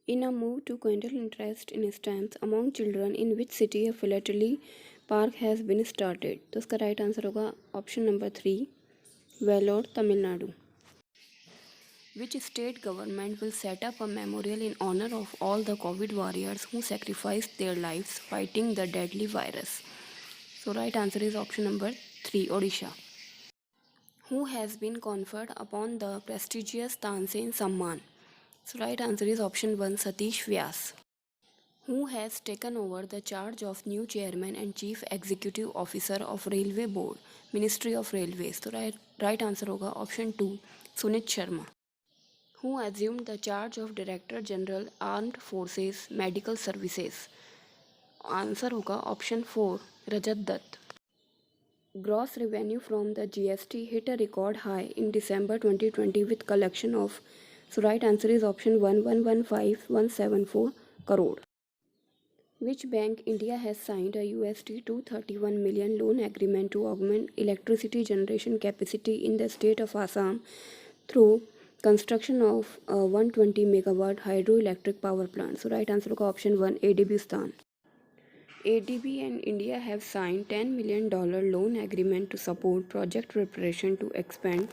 In a move to kindle interest in stamps among children, in which city a philately park has been started? तो इसका right answer होगा option number 3, Vellore, Tamil Nadu. Which state government will set up a memorial in honor of all the COVID warriors who sacrificed their lives fighting the deadly virus? So right answer is option number 3, Odisha. Who has been conferred upon the prestigious Tansen Samman? So right answer is option 1, Satish Vyas. Who has taken over the charge of new chairman and chief executive officer of Railway Board, Ministry of Railways? So right answer होगा option 2, Sunit Sharma. Who assumed the charge of Director General Armed Forces Medical Services? Answer होगा option 4, Rajat Dutt. Gross revenue from the GST hit a record high in December 2020 with collection of, so right answer is option 1, 115,174 crore. Which bank India has signed a USD 231 million loan agreement to augment electricity generation capacity in the state of Assam through construction of a 120 megawatt hydroelectric power plant? So right answer होगा option 1, ADB Stan. ADB and India have signed $10 million loan agreement to support project preparation to expand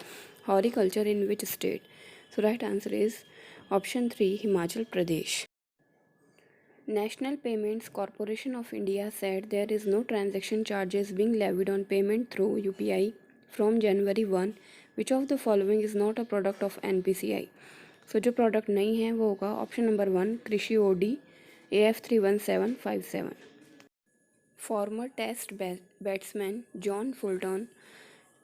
horticulture in which state? So right answer is option 3, Himachal Pradesh. National Payments Corporation of India said there is no transaction charges being levied on payment through UPI from January 1. Which of the following is not a product of NPCI? So जो product नहीं है वो होगा option number 1, कृषि OD AF31757. Former Test batsman John Fulton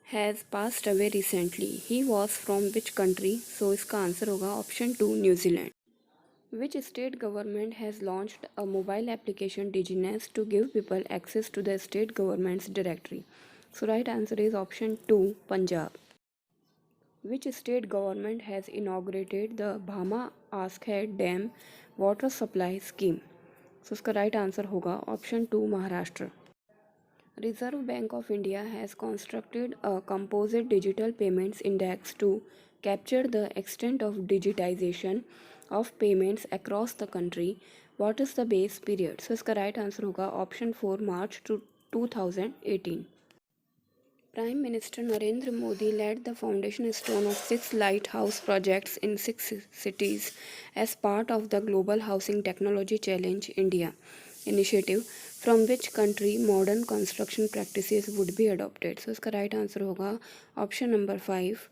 has passed away recently. He was from which country? So इसका answer होगा option 2, New Zealand. Which state government has launched a mobile application DigiNest to give people access to the state government's directory? So right answer is option 2, Punjab. Which state government has inaugurated the Bhama Askhead Dam water supply scheme? So इसका right answer होगा option 2, Maharashtra. Reserve Bank of India has constructed a composite digital payments index to capture the extent of digitization of payments across the country. What is the base period? So इसका right answer होगा option 4, March 2018. Prime Minister Narendra Modi laid the foundation stone of 6 lighthouse projects in 6 cities as part of the Global Housing Technology Challenge India initiative. From which country modern construction practices would be adopted? So इसका right answer होगा option number 5,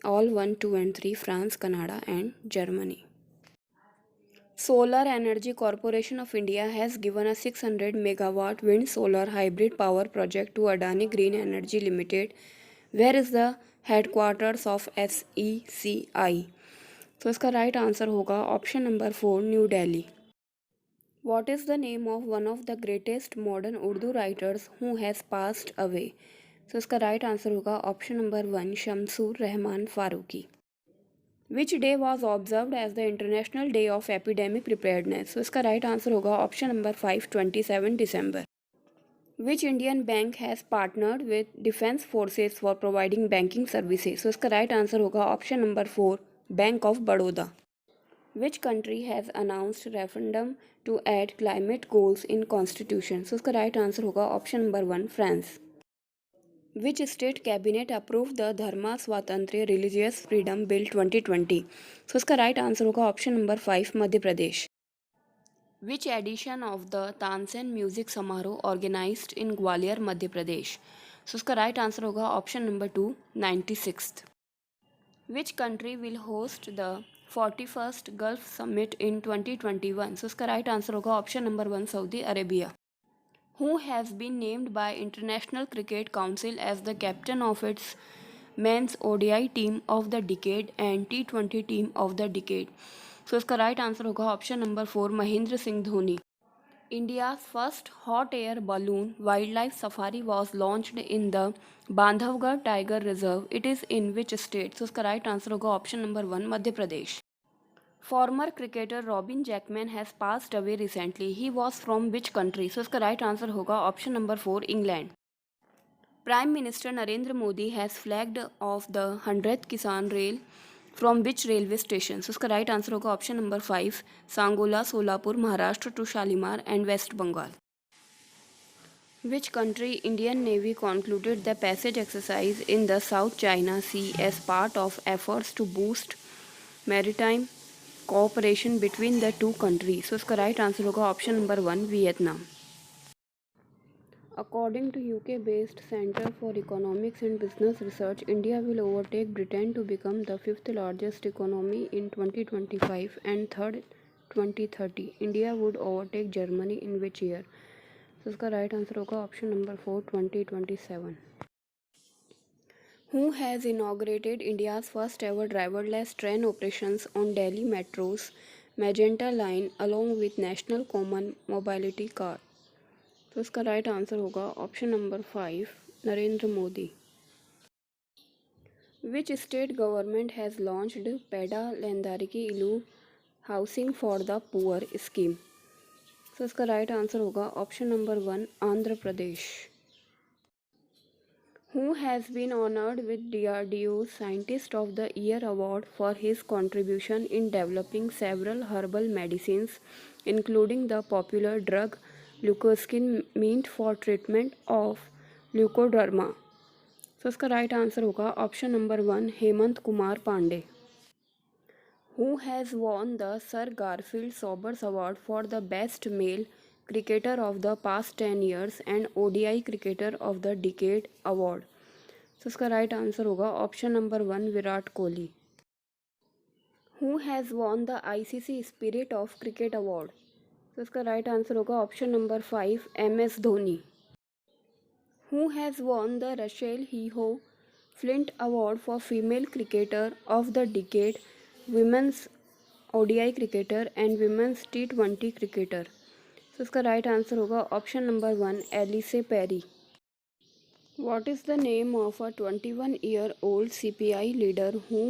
all 1, 2 and 3, France, Canada and Germany. Solar Energy Corporation of India has given a 600 megawatt wind solar hybrid power project to Adani Green Energy Limited. Where is the headquarters of SECI? So इसका right answer होगा option number 4, New Delhi. What is the name of one of the greatest modern Urdu writers who has passed away? So इसका right answer होगा option number 1, Shamsur Rahman Farooqi. Which day was observed as the International Day of Epidemic Preparedness? So इसका right answer होगा option number 5, 27 December. Which Indian bank has partnered with Defence Forces for providing banking services? So इसका right answer होगा option number 4, Bank of Baroda. Which country has announced referendum to add climate goals in constitution? So इसका right answer होगा option number 1, France. Which state cabinet approved the Dharma Swatantriya Religious Freedom Bill 2020? So इसका right answer होगा option number 5, Madhya Pradesh. Which edition of the Tansen Music Samaroh organized in Gwalior, Madhya Pradesh? So इसका right answer होगा option number 2, 96th. Which country will host the 41st Gulf Summit in 2021? So इसका right answer होगा option number 1, Saudi Arabia. Who has been named by International Cricket Council as the captain of its men's ODI team of the decade and T20 team of the decade? So इसका right answer होगा option number 4, Mahendra Singh Dhoni. India's first hot air balloon wildlife safari was launched in the Bandhavgarh Tiger Reserve. It is in which state? So इसका right answer होगा option number 1, Madhya Pradesh. Former cricketer Robin Jackman has passed away recently. He was from which country? So इसका right answer होगा option number 4, England. Prime Minister Narendra Modi has flagged off the 100th Kisan Rail from which railway station. So इसका right answer होगा option number 5, Sangola, Solapur, Maharashtra to Shalimar and West Bengal. Which country Indian Navy concluded the passage exercise in the South China Sea as part of efforts to boost maritime cooperation between the two countries? So इसका right answer होगा option number 1, Vietnam. According to UK-based Centre for Economics and Business Research, India will overtake Britain to become the fifth largest economy in 2025 and third 2030. India would overtake Germany in which year? तो इसका right answer होगा option number 4, 2027। Who has inaugurated India's first ever driverless train operations on Delhi Metro's Magenta line along with National Common Mobility Card? तो इसका right answer होगा option number 5, Narendra Modi. Which state government has launched Peda Lendariki Ilu Housing for the Poor scheme? तो इसका right answer होगा option number 1, Andhra Pradesh. Who has been honored with DRDO's Scientist of the Year award for his contribution in developing several herbal medicines, including the popular drug leucoxin meant for treatment of leukoderma? तो इसका right answer होगा option number 1, Hemant Kumar Pandey. Who has won the Sir Garfield Sobers Award for the Best Male Cricketer of the past 10 years and ODI Cricketer of the Decade Award? तो इसका right answer होगा option number 1, Virat Kohli. Who has won the ICC Spirit of Cricket Award? तो इसका right answer होगा option number 5, MS Dhoni. Who has won the Rachel Heo Flint Award for Female Cricketer of the Decade, Women's ODI Cricketer and Women's T20 Cricketer? तो इसका right answer होगा option number 1, Ellyse Perry. What is the name of a 21-year-old CPI leader who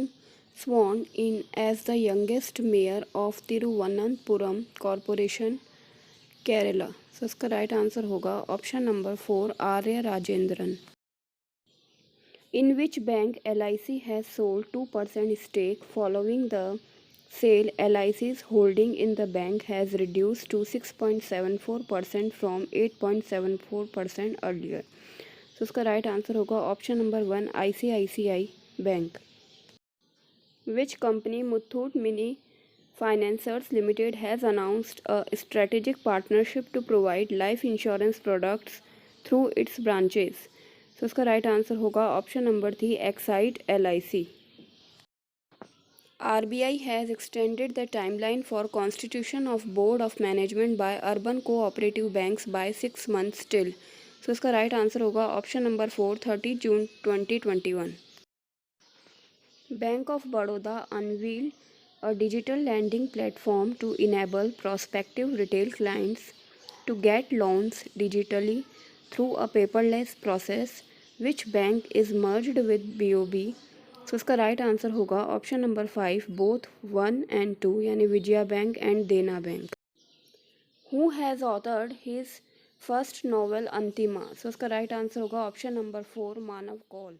sworn in as the youngest mayor of Thiruvananthapuram Corporation, Kerala? तो इसका right answer होगा option number 4, Arya Rajendran. In which bank LIC has sold 2% stake following the sale? LIC's holding in the bank has reduced to 6.74% from 8.74% earlier. तो उसका right answer होगा option number 1, ICICI bank. Which company Muthoot Mini Financiers Limited has announced a strategic partnership to provide life insurance products through its branches? तो उसका right answer होगा option number 3, Exide LIC। RBI has extended the timeline for constitution of Board of Management by Urban Cooperative Banks by 6 months still. तो इसका right answer होगा option number 4, 30 June 2021। Bank of Baroda unveiled a digital lending platform to enable prospective retail clients to get loans digitally through a paperless process. Which bank is merged with BOB? तो इसका right answer होगा option number 5, both 1 and 2 यानी Vijaya bank and Dena bank. Who has authored his first novel Antima? So इसका right answer होगा option number 4, Manav Kaul.